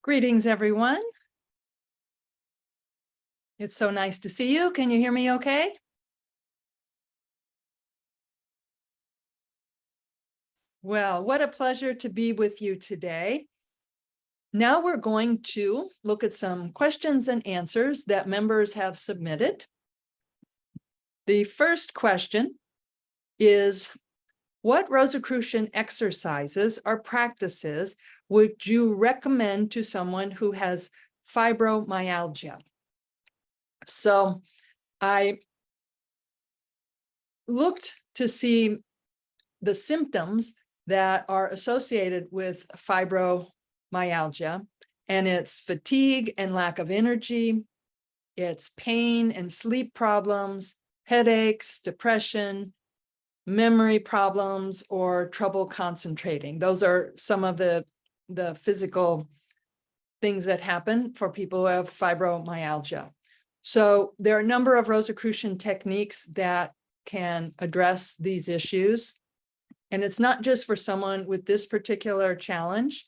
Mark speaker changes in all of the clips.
Speaker 1: Greetings, everyone. It's so nice to see you. Can you hear me okay? Well, what a pleasure to be with you today. Now we're going to look at some questions and answers that members have submitted. The first question is, what Rosicrucian exercises or practices would you recommend to someone who has fibromyalgia? So I looked to see the symptoms that are associated with fibromyalgia, and it's fatigue and lack of energy, it's pain and sleep problems, headaches, depression, memory problems, or trouble concentrating. Those are some of the physical things that happen for people who have fibromyalgia. So there are a number of Rosicrucian techniques that can address these issues. And it's not just for someone with this particular challenge.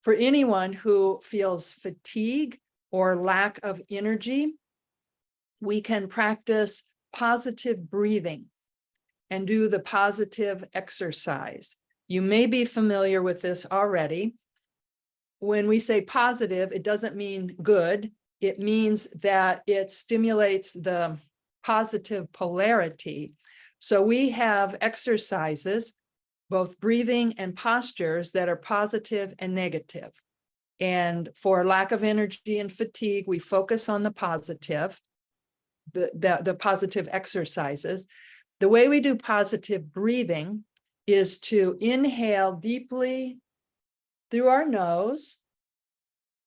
Speaker 1: For anyone who feels fatigue or lack of energy, we can practice positive breathing and do the positive exercise. You may be familiar with this already. When we say positive, it doesn't mean good. It means that it stimulates the positive polarity. So we have exercises, both breathing and postures, that are positive and negative. And for lack of energy and fatigue, we focus on the positive, the positive exercises. The way we do positive breathing is to inhale deeply through our nose.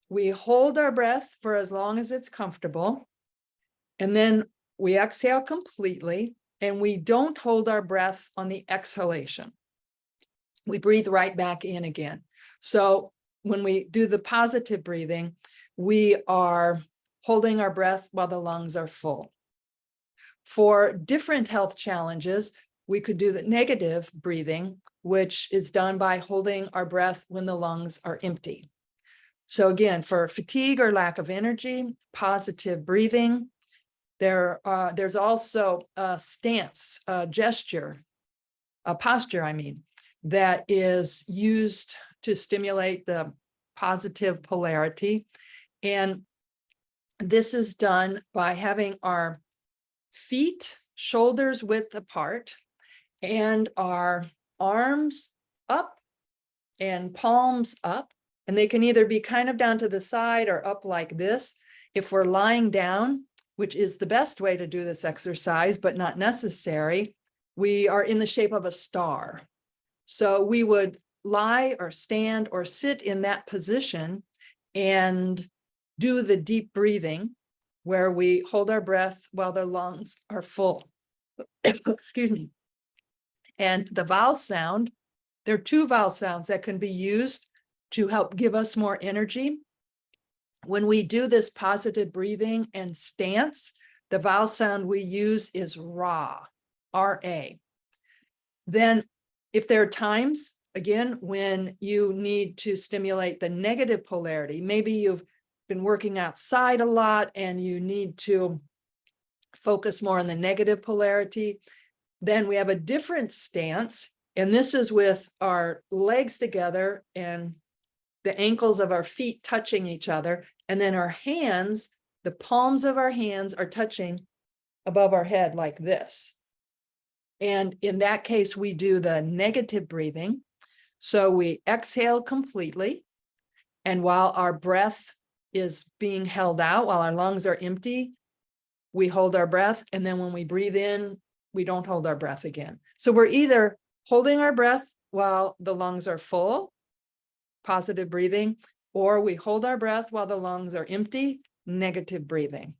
Speaker 1: We hold our breath for as long as it's comfortable, and then we exhale completely, and we don't hold our breath on the exhalation. We breathe right back in again. So when we do the positive breathing, we are holding our breath while the lungs are full. For different health challenges, we could do the negative breathing, which is done by holding our breath when the lungs are empty. So again, for fatigue or lack of energy, positive breathing. There's also a stance, a gesture, a posture, that is used to stimulate the positive polarity. And this is done by having our feet shoulders width apart and our arms up and palms up. And they can either be kind of down to the side or up like this. If we're lying down, which is the best way to do this exercise, but not necessary, we are in the shape of a star. So we would lie or stand or sit in that position and do the deep breathing, where we hold our breath while the lungs are full. Excuse me. And the vowel sound, there are two vowel sounds that can be used to help give us more energy. When we do this positive breathing and stance, the vowel sound we use is ra, R-A. Then if there are times, again, when you need to stimulate the negative polarity, maybe you've been working outside a lot and you need to focus more on the negative polarity, then we have a different stance. And this is with our legs together and the ankles of our feet touching each other. And then our hands, the palms of our hands are touching above our head like this. And in that case, we do the negative breathing. So we exhale completely. And while our breath is being held out, while our lungs are empty, we hold our breath. And then when we breathe in, we don't hold our breath again. So we're either holding our breath while the lungs are full, positive breathing, or we hold our breath while the lungs are empty, negative breathing.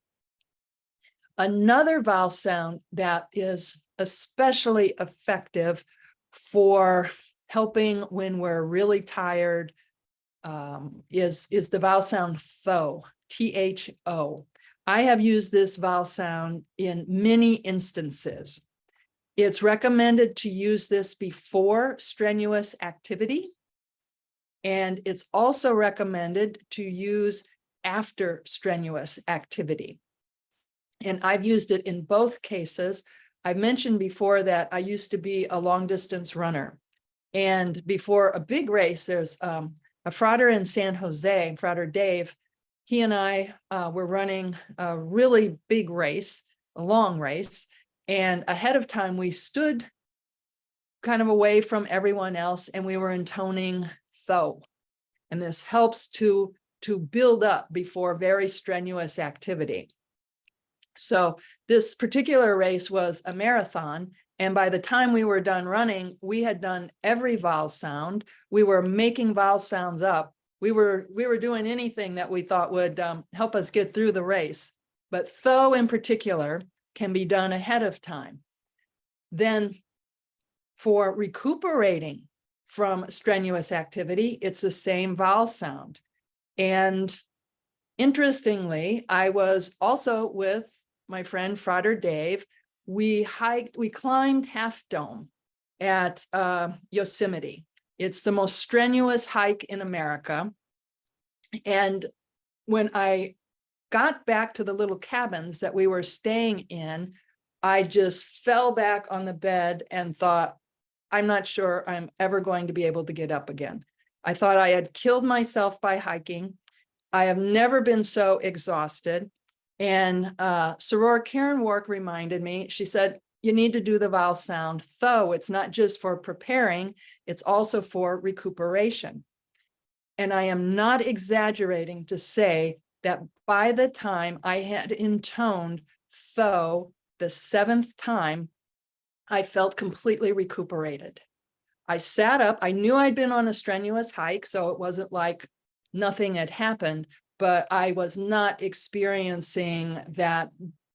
Speaker 1: Another vowel sound that is especially effective for helping when we're really tired is the vowel sound tho, T-H-O. I have used this vowel sound in many instances. It's recommended to use this before strenuous activity. And it's also recommended to use after strenuous activity. And I've used it in both cases. I mentioned before that I used to be a long distance runner. And before a big race, there's a frater in San Jose, Frater Dave. He and I were running a really big race, a long race. And ahead of time, we stood kind of away from everyone else and we were intoning tho. And this helps to build up before very strenuous activity. So this particular race was a marathon. And by the time we were done running, we had done every vowel sound. We were making vowel sounds up. We were doing anything that we thought would help us get through the race. But tho in particular can be done ahead of time. Then for recuperating from strenuous activity, it's the same vowel sound. And interestingly, I was also with my friend Frater Dave. We climbed Half Dome at Yosemite. It's the most strenuous hike in America. And when I got back to the little cabins that we were staying in, I just fell back on the bed and thought, I'm not sure I'm ever going to be able to get up again. I thought I had killed myself by hiking. I have never been so exhausted. And Soror Karen Wark reminded me, she said, you need to do the vowel sound tho. It's not just for preparing, it's also for recuperation. And I am not exaggerating to say that by the time I had intoned tho the 7th time, I felt completely recuperated. I sat up. I knew I'd been on a strenuous hike, so it wasn't like nothing had happened, but I was not experiencing that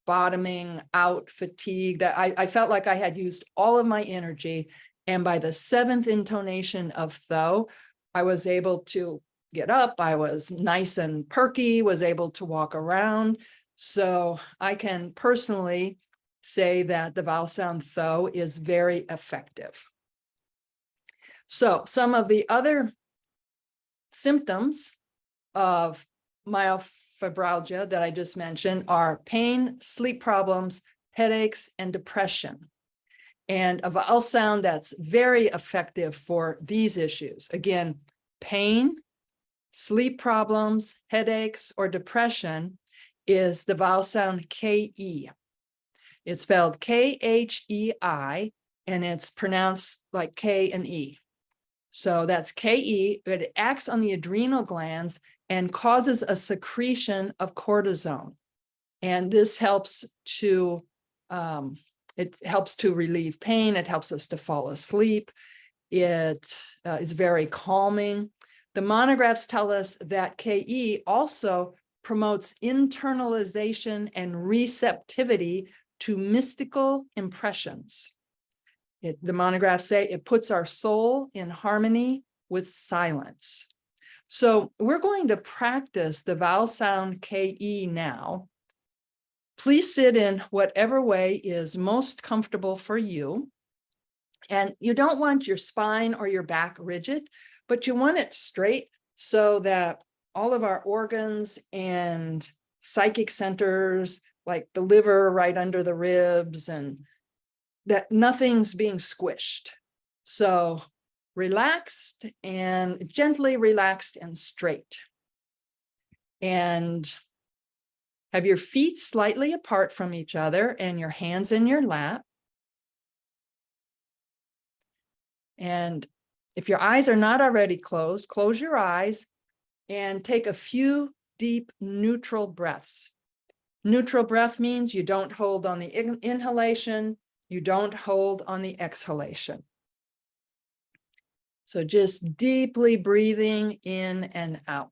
Speaker 1: bottoming out fatigue that I felt like I had used all of my energy. And by the 7th intonation of tho, I was able to get up. I was nice and perky, was able to walk around. So I can personally say that the vowel sound tho is very effective. So some of the other symptoms of myofibroalgia that I just mentioned are pain, sleep problems, headaches, and depression. And a vowel sound that's very effective for these issues. Again, pain, sleep problems, headaches, or depression is the vowel sound KE. It's spelled KHEI, and it's pronounced like K and E. So that's KE. It acts on the adrenal glands and causes a secretion of cortisone. And this helps to, relieve pain. It helps us to fall asleep. It is very calming. The monographs tell us that KE also promotes internalization and receptivity to mystical impressions. The monographs say it puts our soul in harmony with silence. So we're going to practice the vowel sound KE now. Please sit in whatever way is most comfortable for you. And you don't want your spine or your back rigid, but you want it straight so that all of our organs and psychic centers, like the liver right under the ribs, and that nothing's being squished. So relaxed and gently relaxed and straight. And have your feet slightly apart from each other and your hands in your lap. And if your eyes are not already closed, close your eyes and take a few deep neutral breaths. Neutral breath means you don't hold on the inhalation, you don't hold on the exhalation. So just deeply breathing in and out.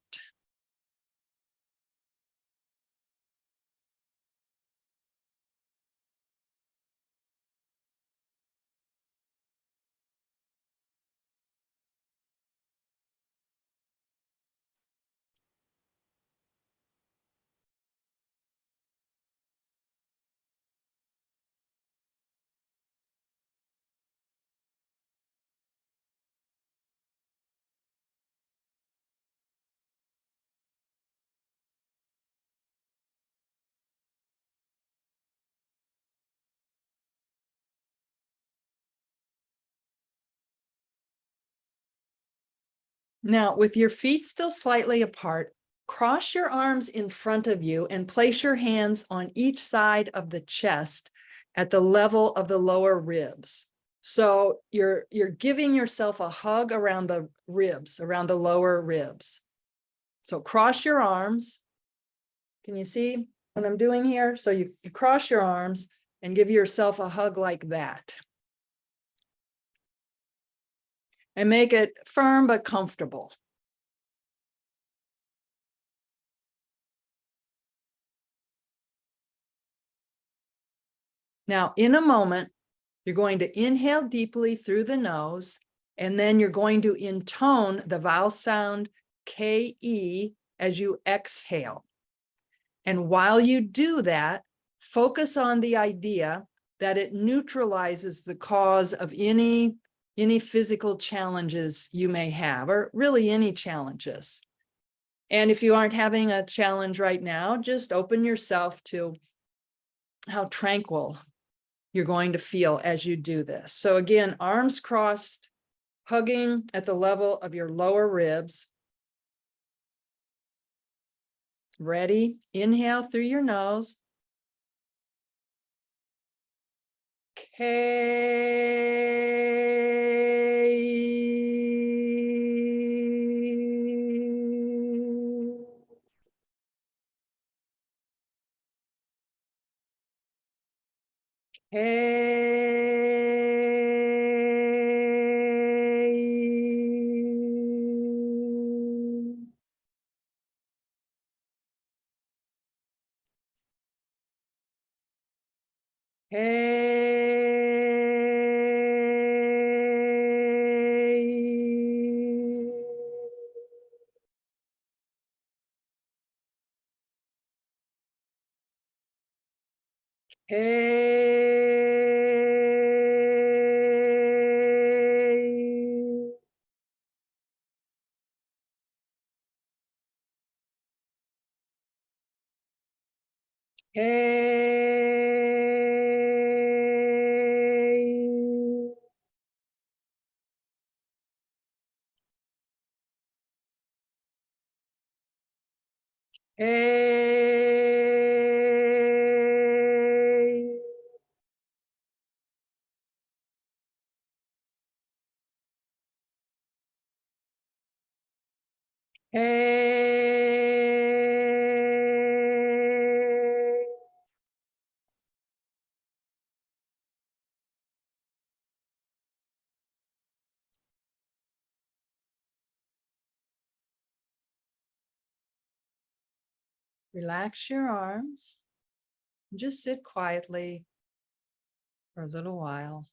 Speaker 1: Now, with your feet still slightly apart, cross your arms in front of you and place your hands on each side of the chest at the level of the lower ribs. So you're giving yourself a hug around the ribs, around the lower ribs. So cross your arms. Can you see what I'm doing here? So you cross your arms and give yourself a hug like that. And make it firm but comfortable. Now, in a moment, you're going to inhale deeply through the nose, and then you're going to intone the vowel sound KE as you exhale. And while you do that, focus on the idea that it neutralizes the cause of any physical challenges you may have, or really any challenges. And if you aren't having a challenge right now, just open yourself to how tranquil you're going to feel as you do this. So again, arms crossed, hugging at the level of your lower ribs. Ready? Inhale through your nose. Relax your arms. Just sit quietly for a little while.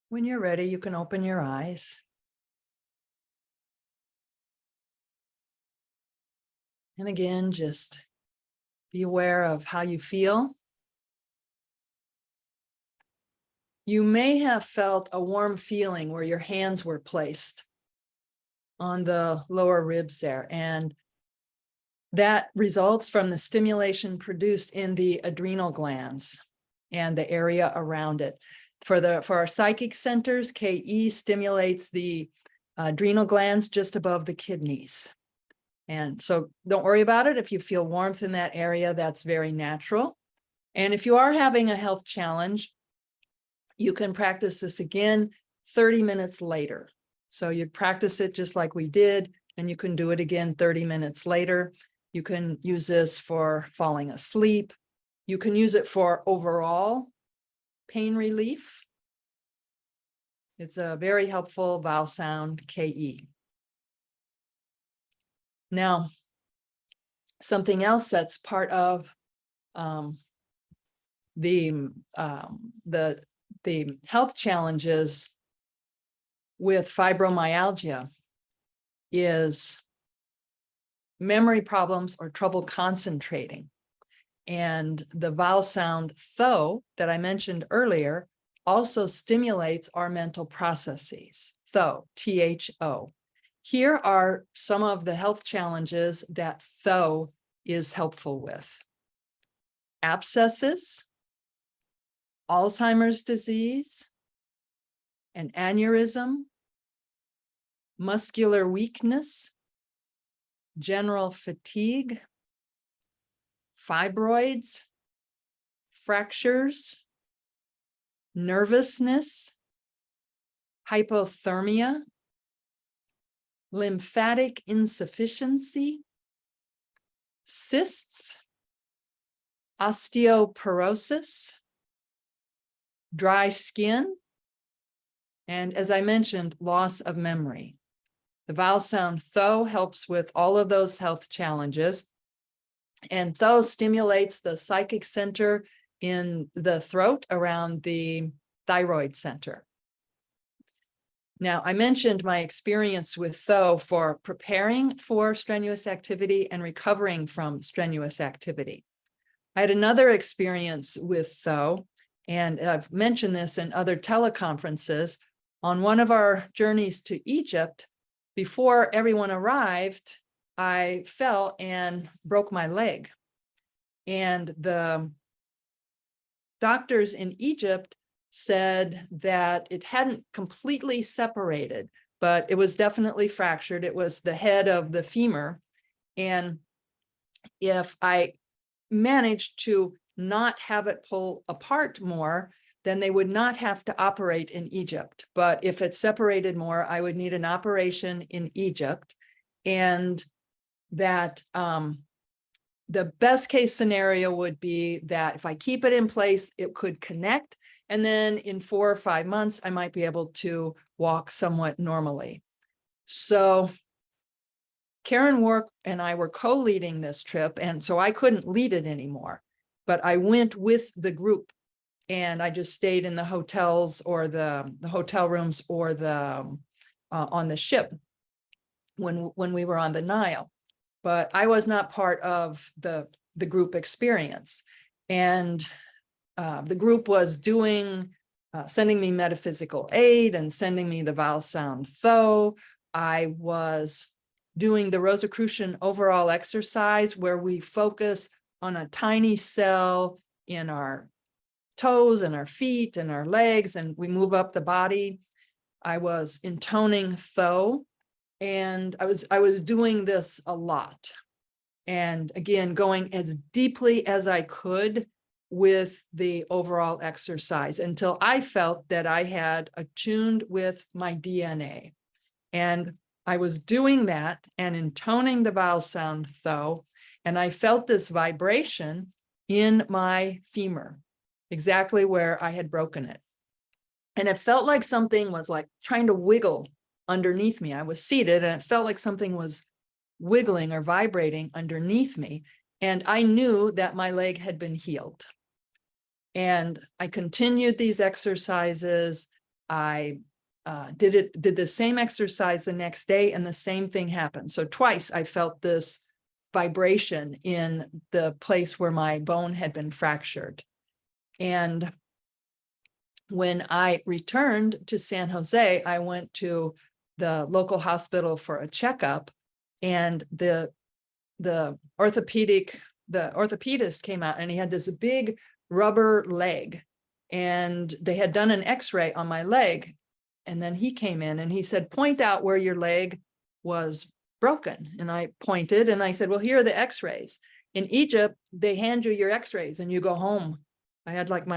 Speaker 1: When you're ready, you can open your eyes. And again, just be aware of how you feel. You may have felt a warm feeling where your hands were placed on the lower ribs there. And that results from the stimulation produced in the adrenal glands and the area around it. For our psychic centers, KE stimulates the adrenal glands just above the kidneys. And so don't worry about it. If you feel warmth in that area, that's very natural. And if you are having a health challenge, you can practice this again 30 minutes later. So you'd practice it just like we did, and you can do it again 30 minutes later. You can use this for falling asleep, You can use it for overall pain relief. It's a very helpful vowel sound, KE. Now, something else that's part of the health challenges with fibromyalgia is memory problems or trouble concentrating. And the vowel sound tho that I mentioned earlier also stimulates our mental processes. Tho, T-H-O. Here are some of the health challenges that tho is helpful with. Abscesses, Alzheimer's disease, an aneurysm, muscular weakness, general fatigue, fibroids, fractures, nervousness, hypothermia, lymphatic insufficiency, cysts, osteoporosis, dry skin, and as I mentioned, loss of memory. The vowel sound tho helps with all of those health challenges, and tho stimulates the psychic center in the throat around the thyroid center. Now, I mentioned my experience with tho for preparing for strenuous activity and recovering from strenuous activity. I had another experience with tho, and I've mentioned this in other teleconferences. On one of our journeys to Egypt, before everyone arrived, I fell and broke my leg. And the doctors in Egypt said that it hadn't completely separated, but it was definitely fractured. It was the head of the femur. And if I managed to not have it pull apart more, then they would not have to operate in Egypt. But if it separated more, I would need an operation in Egypt. And that the best case scenario would be that if I keep it in place, it could connect. And then in 4 or 5 months, I might be able to walk somewhat normally. So Karen Wark and I were co-leading this trip, and so I couldn't lead it anymore. But I went with the group, and I just stayed in the hotels or the hotel rooms or the on the ship when we were on the Nile. But I was not part of the group experience. And the group was sending me metaphysical aid and sending me the vowel sound tho. I was doing the Rosicrucian overall exercise where we focus on a tiny cell in our toes and our feet and our legs, and we move up the body. I was intoning tho, and I was doing this a lot. And again, going as deeply as I could with the overall exercise until I felt that I had attuned with my DNA. And I was doing that and intoning the vowel sound tho, and I felt this vibration in my femur, exactly where I had broken it. And it felt like something was like trying to wiggle underneath me. I was seated and it felt like something was wiggling or vibrating underneath me. And I knew that my leg had been healed. And I continued these exercises. I did the same exercise the next day, and the same thing happened. So twice I felt this vibration in the place where my bone had been fractured. And when I returned to San Jose, I went to the local hospital for a checkup, and the orthopedist came out, and he had this big rubber leg, and they had done an x-ray on my leg. And then he came in and he said, point out where your leg was broken. And I pointed and I said, well, here are the x-rays. In Egypt, they hand you your x-rays and you go home. I had like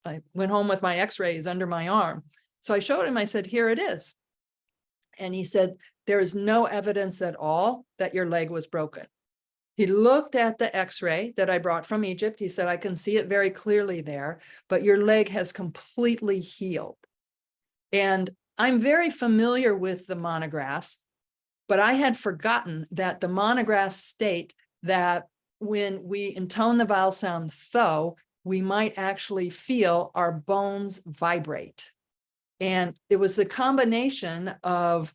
Speaker 1: I went home with my x-rays under my arm. So I showed him, I said, here it is. And he said, there is no evidence at all that your leg was broken. He looked at the x-ray that I brought from Egypt. He said, I can see it very clearly there, but your leg has completely healed. And I'm very familiar with the monographs, but I had forgotten that the monographs state that when we intone the vowel sound tho, we might actually feel our bones vibrate. And it was the combination of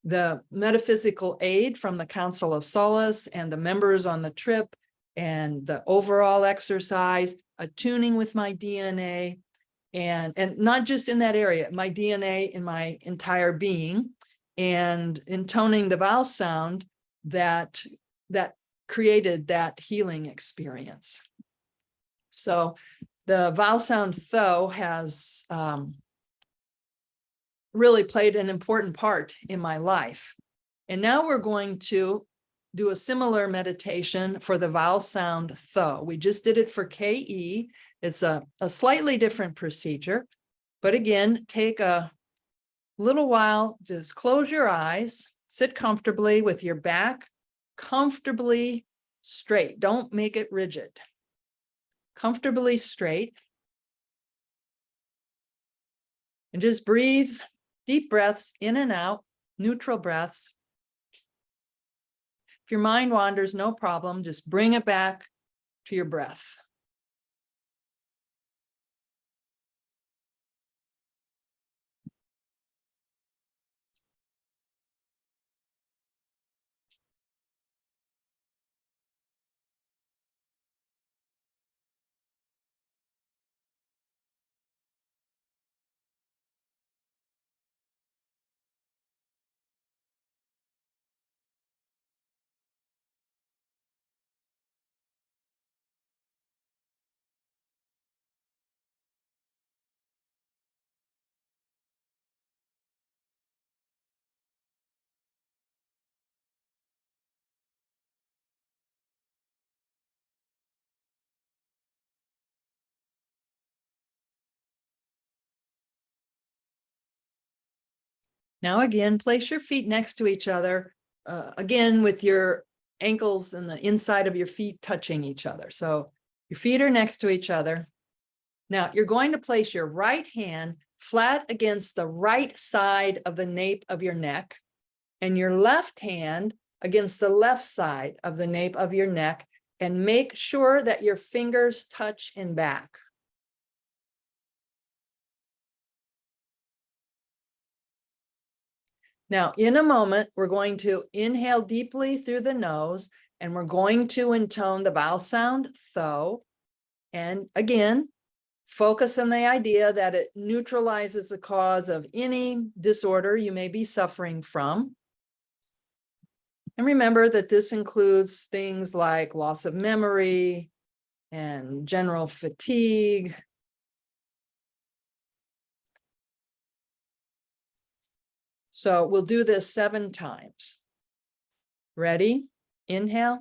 Speaker 1: the metaphysical aid from the Council of Solace and the members on the trip and the overall exercise, attuning with my DNA, and not just in that area, my DNA in my entire being, and intoning the vowel sound that created that healing experience. So the vowel sound tho has really played an important part in my life. And now we're going to do a similar meditation for the vowel sound tho. We just did it for KE. It's a slightly different procedure, but again, take a little while, just close your eyes, sit comfortably with your back comfortably straight. Don't make it rigid. Comfortably straight. And just breathe deep breaths in and out, neutral breaths. If your mind wanders, no problem, just bring it back to your breath. Now again, place your feet next to each other, again with your ankles and the inside of your feet touching each other. So your feet are next to each other. Now you're going to place your right hand flat against the right side of the nape of your neck and your left hand against the left side of the nape of your neck, and make sure that your fingers touch in back. Now, in a moment, we're going to inhale deeply through the nose, and we're going to intone the vowel sound tho. And again, focus on the idea that it neutralizes the cause of any disorder you may be suffering from. And remember that this includes things like loss of memory and general fatigue. So we'll do this 7 times. Ready? Inhale.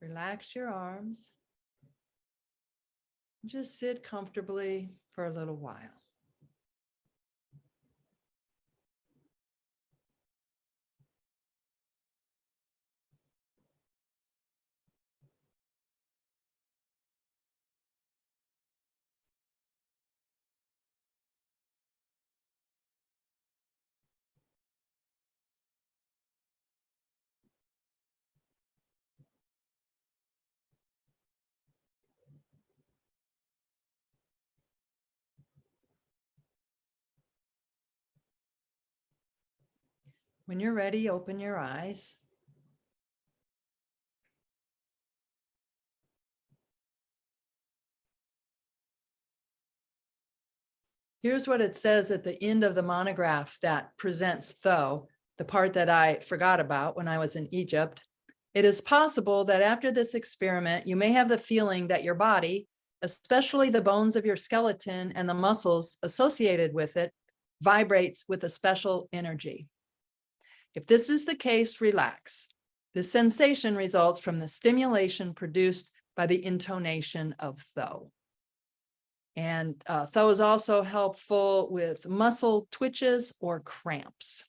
Speaker 1: Relax your arms. Just sit comfortably for a little while. When you're ready, open your eyes. Here's what it says at the end of the monograph that presents Tho, the part that I forgot about when I was in Egypt. It is possible that after this experiment, you may have the feeling that your body, especially the bones of your skeleton and the muscles associated with it, vibrates with a special energy. If this is the case, relax. This sensation results from the stimulation produced by the intonation of Tho. And Tho is also helpful with muscle twitches or cramps.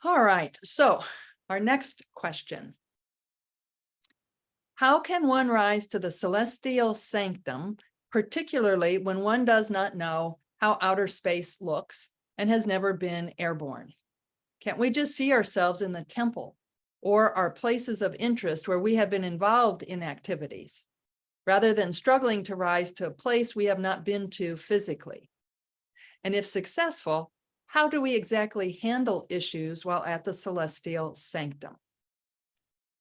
Speaker 1: All right, so our next question. How can one rise to the celestial sanctum, particularly when one does not know how outer space looks and has never been airborne? Can't we just see ourselves in the temple or our places of interest where we have been involved in activities, rather than struggling to rise to a place we have not been to physically? And if successful, how do we exactly handle issues while at the celestial sanctum?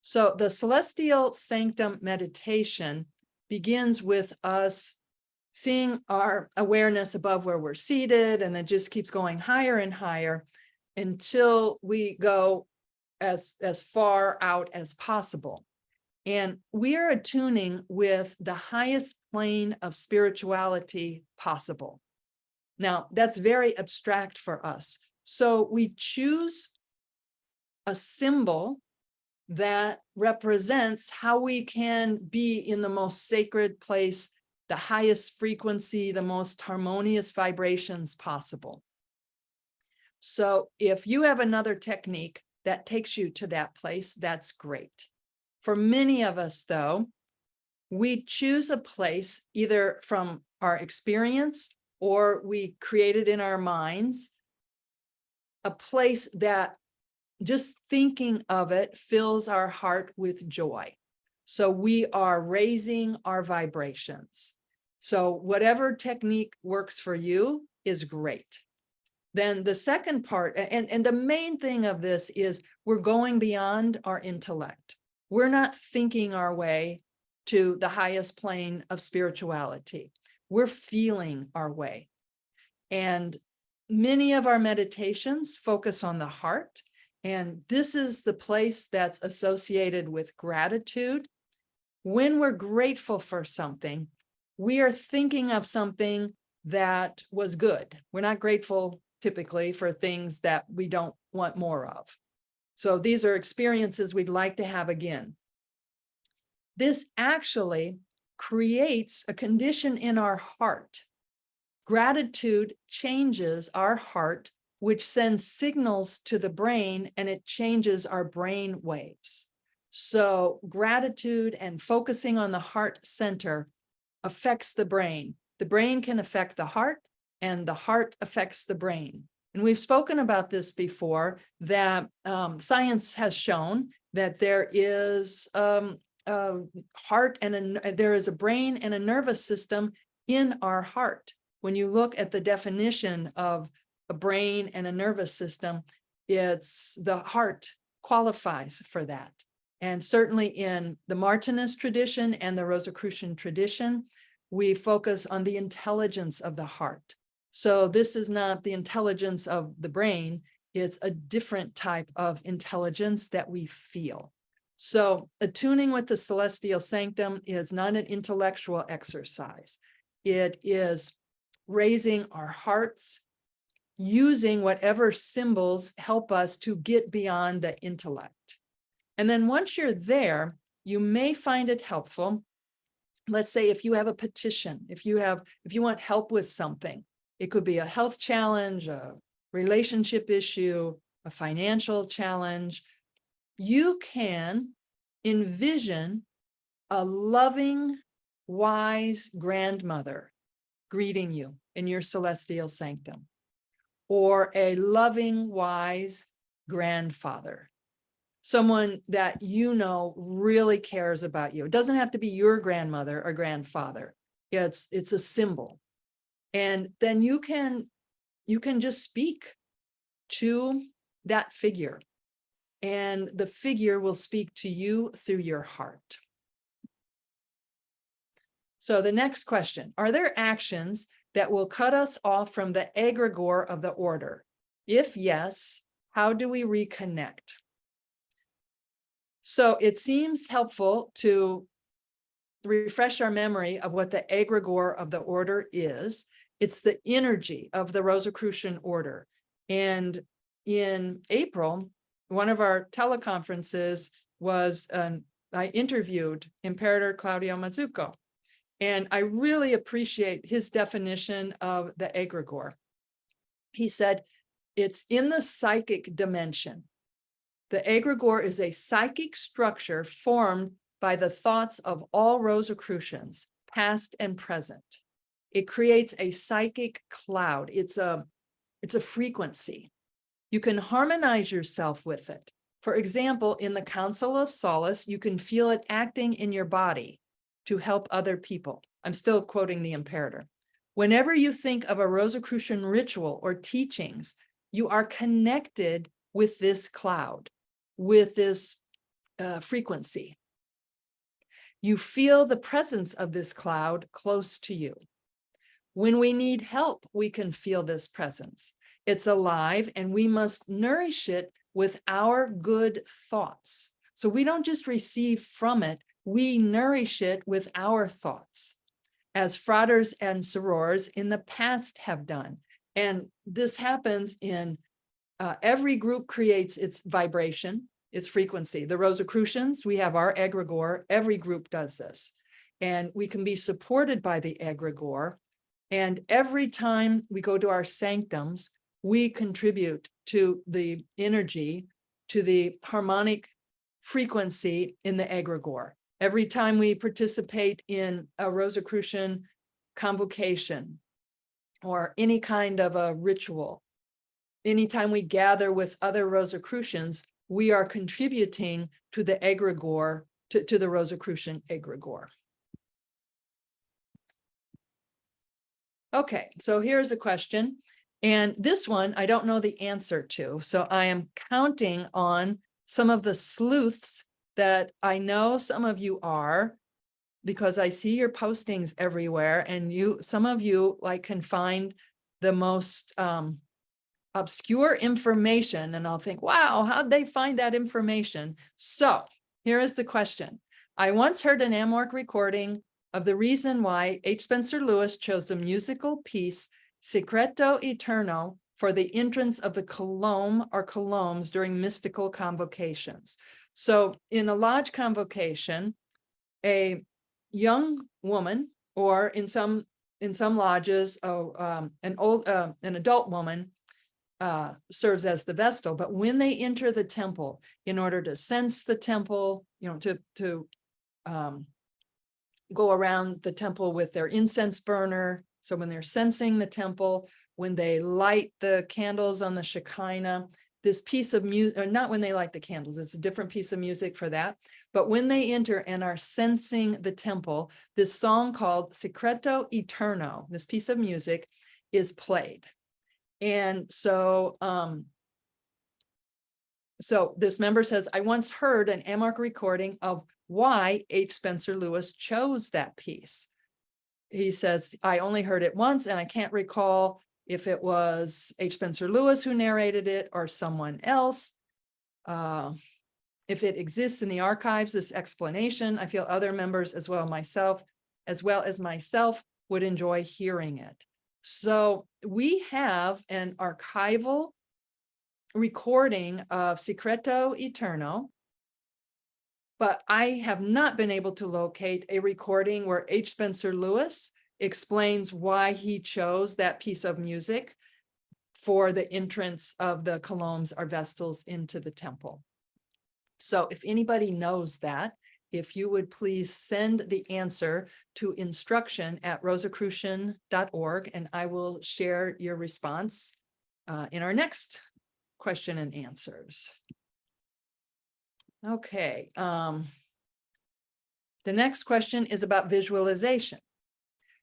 Speaker 1: So the celestial sanctum meditation begins with us seeing our awareness above where we're seated, and then just keeps going higher and higher until we go as far out as possible. And we are attuning with the highest plane of spirituality possible. Now, that's very abstract for us. So we choose a symbol that represents how we can be in the most sacred place, the highest frequency, the most harmonious vibrations possible. So if you have another technique that takes you to that place, that's great. For many of us, though, we choose a place either from our experience or we create it in our minds, a place that just thinking of it fills our heart with joy. So we are raising our vibrations. So whatever technique works for you is great. Then the second part, and the main thing of this is we're going beyond our intellect. We're not thinking our way to the highest plane of spirituality. We're feeling our way. And many of our meditations focus on the heart. And this is the place that's associated with gratitude. When we're grateful for something, we are thinking of something that was good. We're not grateful typically for things that we don't want more of. So these are experiences we'd like to have again. This actually creates a condition in our heart. Gratitude changes our heart, which sends signals to the brain, and it changes our brain waves. So gratitude and focusing on the heart center affects the brain. The brain can affect the heart, and the heart affects the brain. And we've spoken about this before, that science has shown that there is a heart and there is a brain and a nervous system in our heart. When you look at the definition of a brain and a nervous system, it's the heart qualifies for that. And certainly in the Martinist tradition and the Rosicrucian tradition, we focus on the intelligence of the heart. So this is not the intelligence of the brain, it's a different type of intelligence that we feel. So attuning with the celestial sanctum is not an intellectual exercise. It is raising our hearts, using whatever symbols help us to get beyond the intellect. And then once you're there, you may find it helpful. Let's say if you have a petition, if you want help with something, it could be a health challenge, a relationship issue, a financial challenge. You can envision a loving, wise grandmother greeting you in your celestial sanctum, or a loving, wise grandfather, someone that you know really cares about you. It doesn't have to be your grandmother or grandfather. It's a symbol. And then you can just speak to that figure, and the figure will speak to you through your heart. So the next question, are there actions that will cut us off from the egregore of the order? If yes, how do we reconnect? So it seems helpful to refresh our memory of what the egregore of the order is. It's the energy of the Rosicrucian Order. And in April, one of our teleconferences was, I interviewed Imperator Claudio Mazzucco. And I really appreciate his definition of the egregore. He said, it's in the psychic dimension. The egregore is a psychic structure formed by the thoughts of all Rosicrucians, past and present. It creates a psychic cloud. It's a frequency. You can harmonize yourself with it. For example, in the Council of Solace, you can feel it acting in your body to help other people. I'm still quoting the Imperator. Whenever you think of a Rosicrucian ritual or teachings, you are connected with this cloud, with this frequency. You feel the presence of this cloud close to you. When we need help, we can feel this presence. It's alive, and we must nourish it with our good thoughts. So we don't just receive from it, we nourish it with our thoughts, as fratres and sorors in the past have done. And this happens in every group creates its vibration, its frequency. The Rosicrucians, we have our egregore. Every group does this. And we can be supported by the egregore. And every time we go to our sanctums, we contribute to the energy, to the harmonic frequency in the egregore. Every time we participate in a Rosicrucian convocation or any kind of a ritual, anytime we gather with other Rosicrucians, we are contributing to the egregore, to the Rosicrucian egregore. Okay, so here's a question. And this one, I don't know the answer to. So I am counting on some of the sleuths that I know some of you are, because I see your postings everywhere, and some of you like can find the most obscure information, and I'll think, wow, how'd they find that information? So here is the question. I once heard an AMORC recording of the reason why H. Spencer Lewis chose the musical piece Secreto Eterno for the entrance of the colombe or colombes during mystical convocations. So in a lodge convocation, a young woman, or in some lodges, an adult woman serves as the vestal. But when they enter the temple, in order to sense the temple, to go around the temple with their incense burner. So when they're sensing the temple, when they light the candles on the Shekinah, this piece of music, or not when they light the candles, it's a different piece of music for that. But when they enter and are sensing the temple, this song called Secreto Eterno, this piece of music, is played. And so, so this member says, I once heard an AMORC recording of why H. Spencer Lewis chose that piece. He says, I only heard it once, and I can't recall if it was H. Spencer Lewis who narrated it or someone else. If it exists in the archives, this explanation, I feel other members as well as myself would enjoy hearing it. So we have an archival recording of Secreto Eterno but I have not been able to locate a recording where H. Spencer Lewis explains why he chose that piece of music for the entrance of the colombes or vestals into the temple. So if anybody knows that, if you would please send the answer to instruction@rosicrucian.org, and I will share your response in our next question and answers. Okay. The next question is about visualization.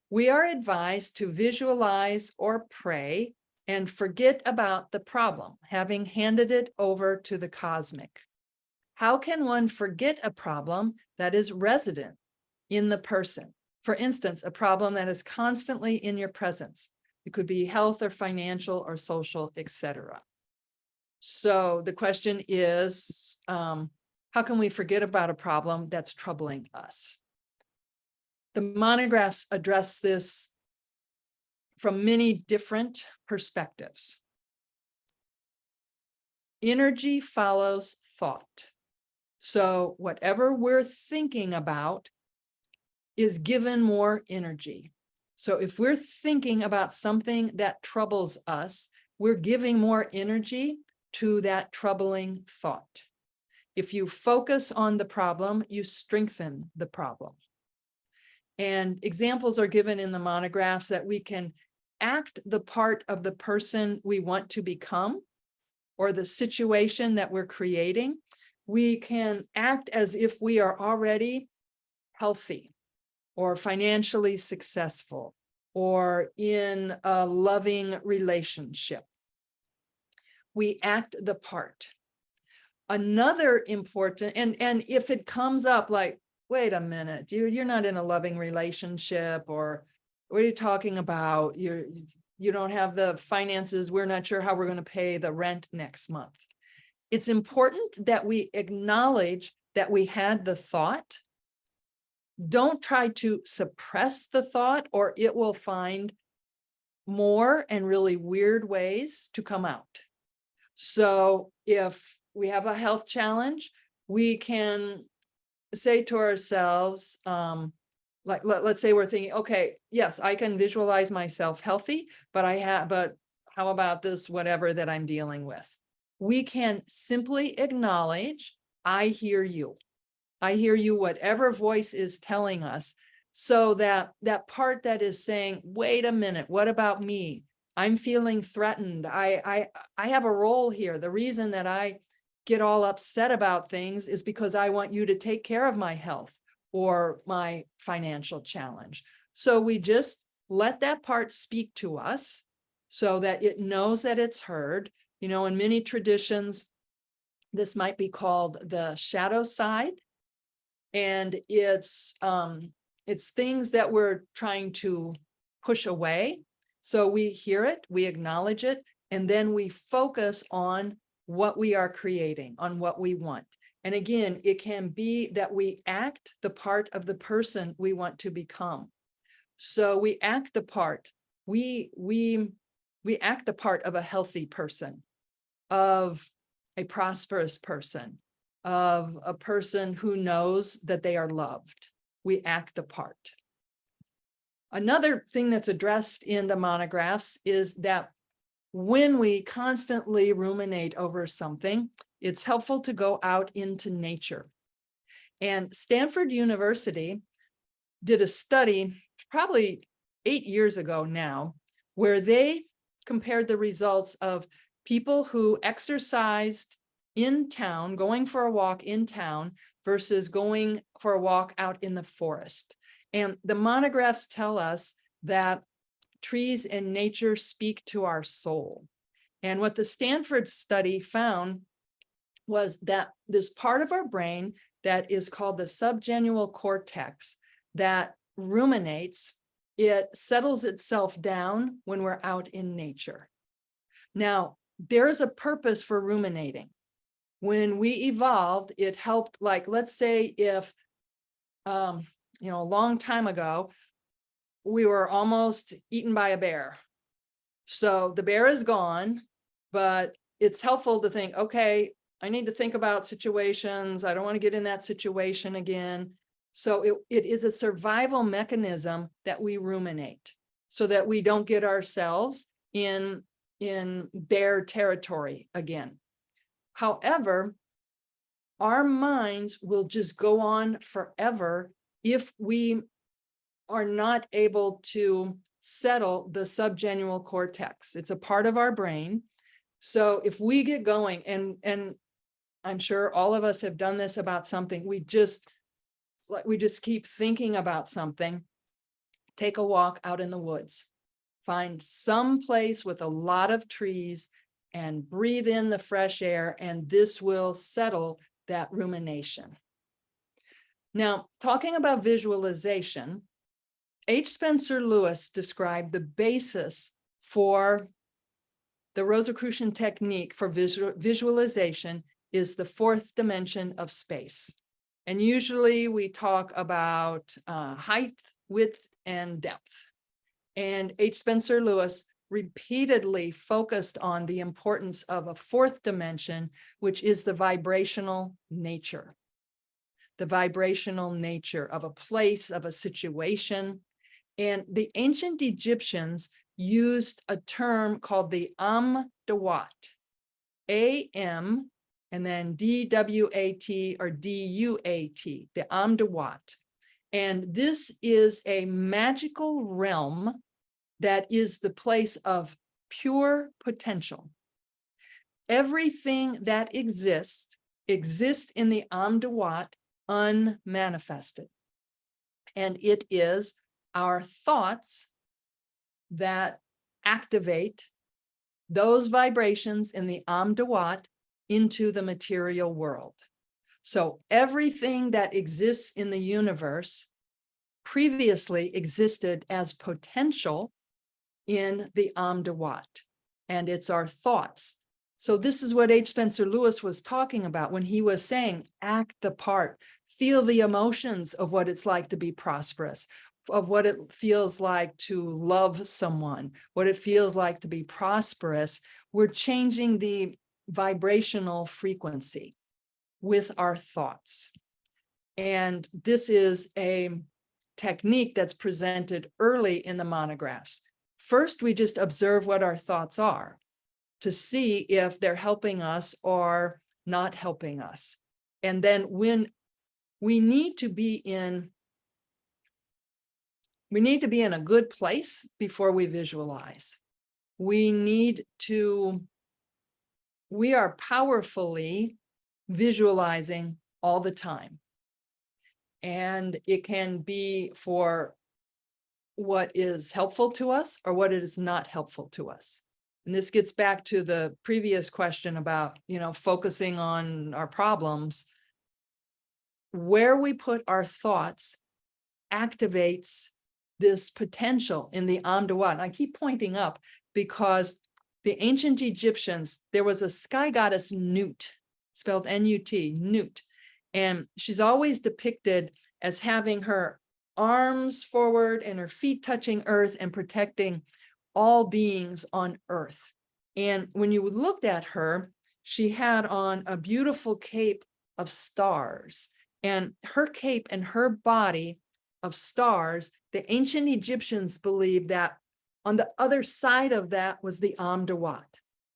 Speaker 1: We are advised to visualize or pray and forget about the problem, having handed it over to the cosmic. How can one forget a problem that is resident in the person? For instance, a problem that is constantly in your presence. It could be health or financial or social, etc. So the question is, how can we forget about a problem that's troubling us? The monographs address this from many different perspectives. Energy follows thought. So whatever we're thinking about is given more energy. So if we're thinking about something that troubles us, we're giving more energy to that troubling thought. If you focus on the problem, you strengthen the problem. And examples are given in the monographs that we can act the part of the person we want to become or the situation that we're creating. We can act as if we are already healthy or financially successful or in a loving relationship. We act the part. Another important, and if it comes up like, wait a minute, you're not in a loving relationship, or what are you talking about? You don't have the finances. We're not sure how we're going to pay the rent next month. It's important that we acknowledge that we had the thought. Don't try to suppress the thought, or it will find more and really weird ways to come out. So if we have a health challenge, we can say to ourselves, like, let's say we're thinking, okay, yes, I can visualize myself healthy, but how about this, whatever that I'm dealing with? We can simply acknowledge, I hear you. I hear you, whatever voice is telling us, so that that part that is saying, wait a minute, what about me? I'm feeling threatened. I have a role here. The reason that I get all upset about things is because I want you to take care of my health or my financial challenge. So we just let that part speak to us so that it knows that it's heard. You know, in many traditions, this might be called the shadow side. And it's things that we're trying to push away. So we hear it, we acknowledge it, and then we focus on what we are creating, on what we want. And again, it can be that we act the part of the person we want to become. So we act the part. We act the part of a healthy person, of a prosperous person, of a person who knows that they are loved. We act the part. Another thing that's addressed in the monographs is that when we constantly ruminate over something, it's helpful to go out into nature. And Stanford University did a study probably 8 years ago now, where they compared the results of people who exercised in town, going for a walk in town versus going for a walk out in the forest. And the monographs tell us that trees and nature speak to our soul. And what the Stanford study found was that this part of our brain that is called the subgenual cortex that ruminates, it settles itself down when we're out in nature. Now, there's a purpose for ruminating. When we evolved, it helped, like, let's say if, a long time ago, we were almost eaten by a bear. So the bear is gone, but it's helpful to think, okay, I need to think about situations. I don't want to get in that situation again. So it is a survival mechanism that we ruminate so that we don't get ourselves in bare territory again. However, our minds will just go on forever if we are not able to settle the subgenual cortex. It's a part of our brain. So if we get going, and I'm sure all of us have done this about something, we just keep thinking about something. Take a walk out in the woods. Find some place with a lot of trees and breathe in the fresh air, and this will settle that rumination. Now, talking about visualization, H. Spencer Lewis described the basis for the Rosicrucian technique for visualization is the fourth dimension of space. And usually we talk about height, width, and depth. And H. Spencer Lewis repeatedly focused on the importance of a fourth dimension, which is the vibrational nature. The vibrational nature of a place, of a situation. And the ancient Egyptians used a term called the Amdawat, A-M, and then D-W-A-T or D-U-A-T, the Amdawat. And this is a magical realm that is the place of pure potential. Everything that exists in the Amdawat unmanifested. And it is our thoughts that activate those vibrations in the Amdawat into the material world. So everything that exists in the universe previously existed as potential in the Amdawat, and it's our thoughts. So this is what H. Spencer Lewis was talking about when he was saying, act the part, feel the emotions of what it's like to be prosperous, of what it feels like to love someone, what it feels like to be prosperous. We're changing the vibrational frequency with our thoughts. And this is a technique that's presented early in the monographs. First, we just observe what our thoughts are to see if they're helping us or not helping us. And then when we need to be in a good place before we visualize. We are powerfully visualizing all the time. And it can be for what is helpful to us or what is not helpful to us. And this gets back to the previous question about, focusing on our problems. Where we put our thoughts activates this potential in the Amdawat. And I keep pointing up because the ancient Egyptians, there was a sky goddess Nut, spelled N-U-T, Nut. And she's always depicted as having her arms forward and her feet touching earth and protecting all beings on earth. And when you looked at her, she had on a beautiful cape of stars. And her cape and her body of stars, the ancient Egyptians believed that on the other side of that was the Amdawat.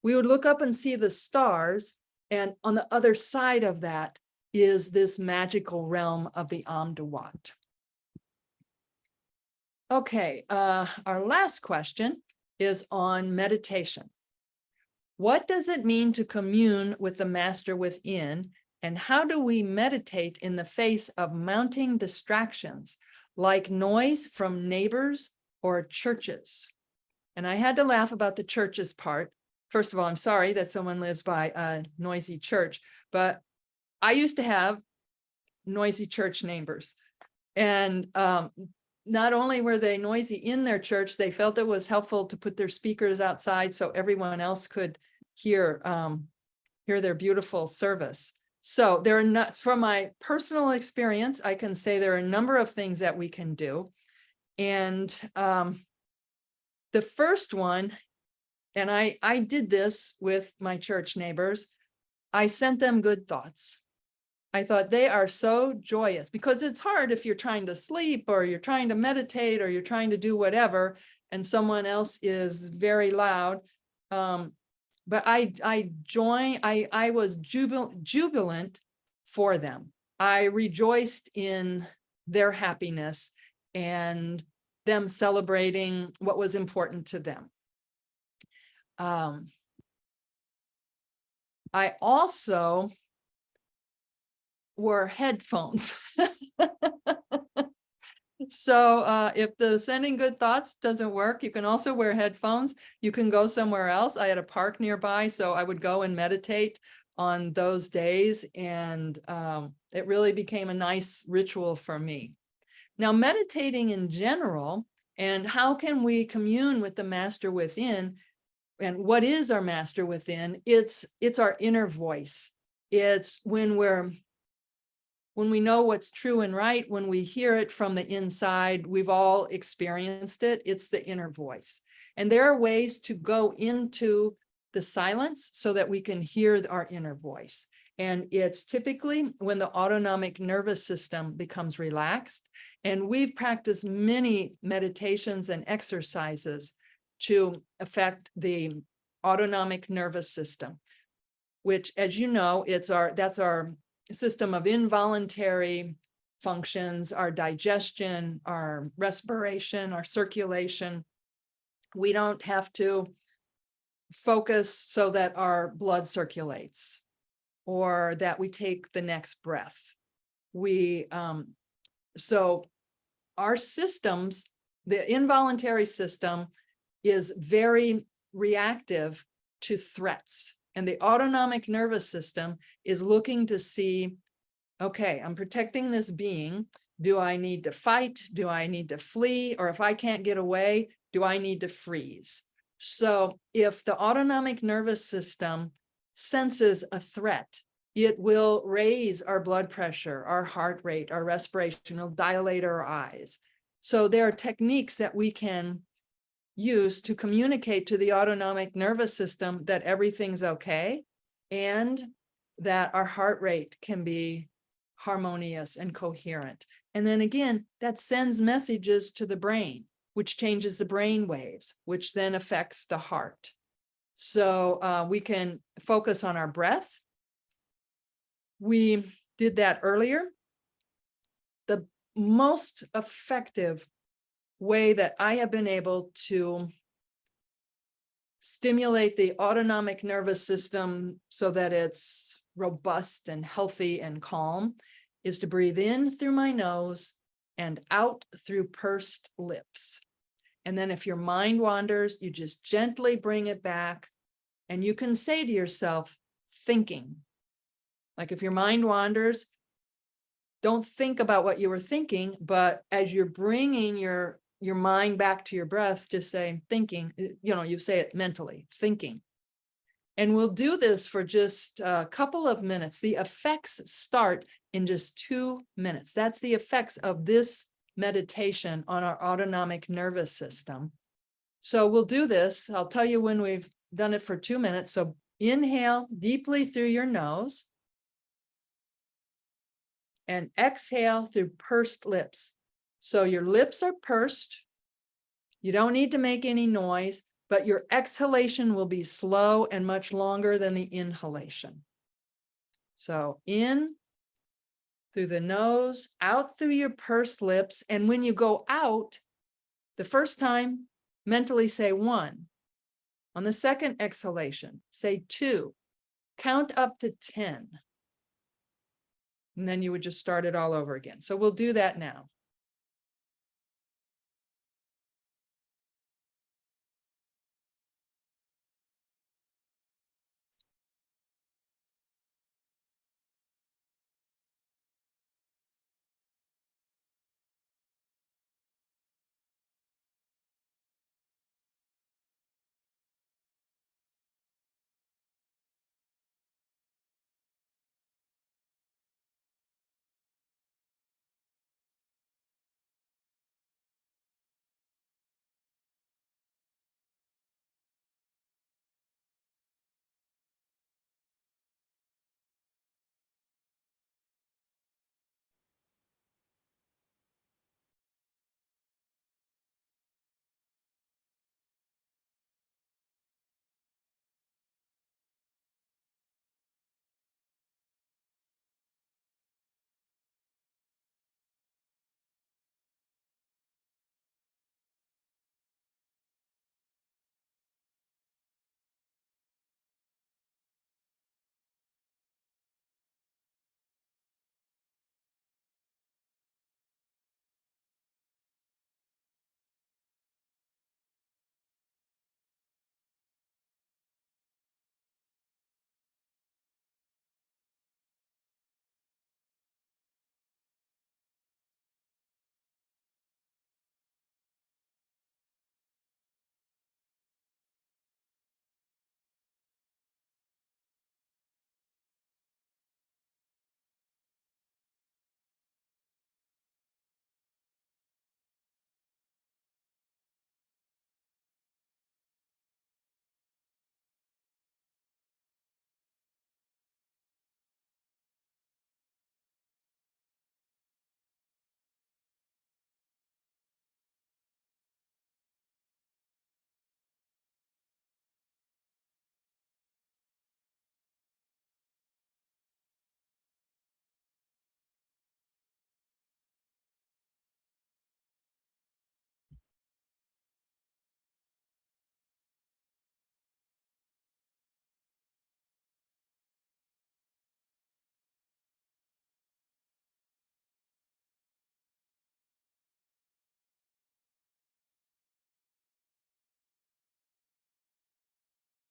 Speaker 1: We would look up and see the stars, and on the other side of that is this magical realm of the Amdawat. Okay, our last question is on meditation. What does it mean to commune with the master within, and how do we meditate in the face of mounting distractions like noise from neighbors or churches? And I had to laugh about the churches part. First of all, I'm sorry that someone lives by a noisy church, but I used to have noisy church neighbors. And not only were they noisy in their church, they felt it was helpful to put their speakers outside so everyone else could hear their beautiful service. So there are not, from my personal experience, I can say there are a number of things that we can do. And the first one, and I did this with my church neighbors, I sent them good thoughts. I thought they are so joyous, because it's hard if you're trying to sleep or you're trying to meditate or you're trying to do whatever, and someone else is very loud. But I was jubilant for them. I rejoiced in their happiness and them celebrating what was important to them. I also wore headphones. So if the sending good thoughts doesn't work, you can also wear headphones. You can go somewhere else. I had a park nearby, so I would go and meditate on those days, and it really became a nice ritual for me. Now, meditating in general, and how can we commune with the master within, and what is our master within? It's our inner voice. It's when we know what's true and right, when we hear it from the inside. We've all experienced it. It's the inner voice. And there are ways to go into the silence so that we can hear our inner voice. And it's typically when the autonomic nervous system becomes relaxed. And we've practiced many meditations and exercises to affect the autonomic nervous system, which, as you know, that's our system of involuntary functions, our digestion, our respiration, our circulation. We don't have to focus so that our blood circulates or that we take the next breath. So our systems, the involuntary system, is very reactive to threats. And the autonomic nervous system is looking to see, okay, I'm protecting this being. Do I need to fight? Do I need to flee? Or if I can't get away, do I need to freeze? So if the autonomic nervous system senses a threat, it will raise our blood pressure, our heart rate, our respiration, it'll dilate our eyes. So there are techniques that we can use to communicate to the autonomic nervous system that everything's okay, and that our heart rate can be harmonious and coherent. And then again, that sends messages to the brain, which changes the brain waves, which then affects the heart. So we can focus on our breath. We did that earlier. The most effective way that I have been able to stimulate the autonomic nervous system so that it's robust and healthy and calm is to breathe in through my nose and out through pursed lips. And then if your mind wanders, you just gently bring it back, and you can say to yourself, thinking. Like if your mind wanders, don't think about what you were thinking, but as you're bringing your mind back to your breath, just say thinking, you say it mentally, thinking. And we'll do this for just a couple of minutes. The effects start in just 2 minutes. That's the effects of this meditation on our autonomic nervous system. So we'll do this. I'll tell you when we've done it for 2 minutes. So inhale deeply through your nose and exhale through pursed lips. So your lips are pursed. You don't need to make any noise, but your exhalation will be slow and much longer than the inhalation. So in through the nose, out through your pursed lips. And when you go out, the first time, mentally say 1. On the second exhalation, say 2. Count up to 10. And then you would just start it all over again. So we'll do that now.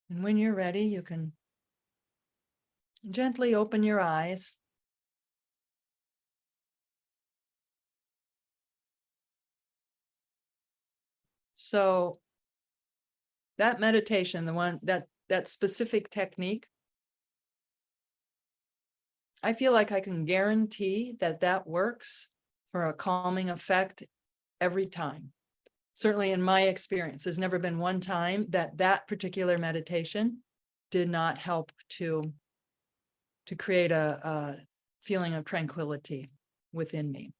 Speaker 1: And when you're ready, you can gently open your eyes. So that meditation, the one that specific technique, I feel like I can guarantee that that works for a calming effect every time. Certainly in my experience, there's never been one time that that particular meditation did not help to create a feeling of tranquility within me.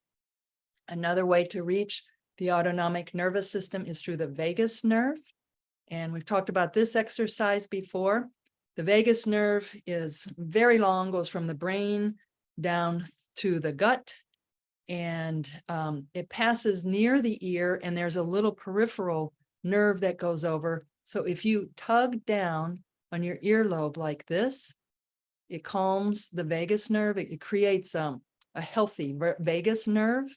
Speaker 1: Another way to reach the autonomic nervous system is through the vagus nerve. And we've talked about this exercise before. The vagus nerve is very long, goes from the brain down to the gut, and it passes near the ear, and there's a little peripheral nerve that goes over. So if you tug down on your earlobe like this, it calms the vagus nerve. It creates a healthy vagus nerve,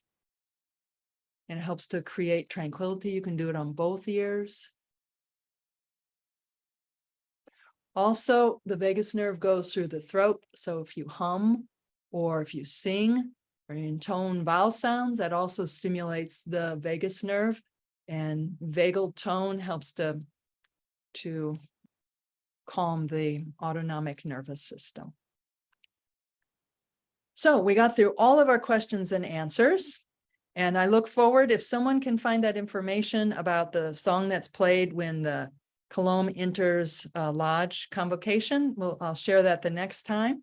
Speaker 1: and it helps to create tranquility. You can do it on both ears. Also, the vagus nerve goes through the throat. So if you hum or if you sing or intone vowel sounds, that also stimulates the vagus nerve, and vagal tone helps to calm the autonomic nervous system. So we got through all of our questions and answers, and I look forward, if someone can find that information about the song that's played when the colombe enters lodge convocation, I'll share that the next time.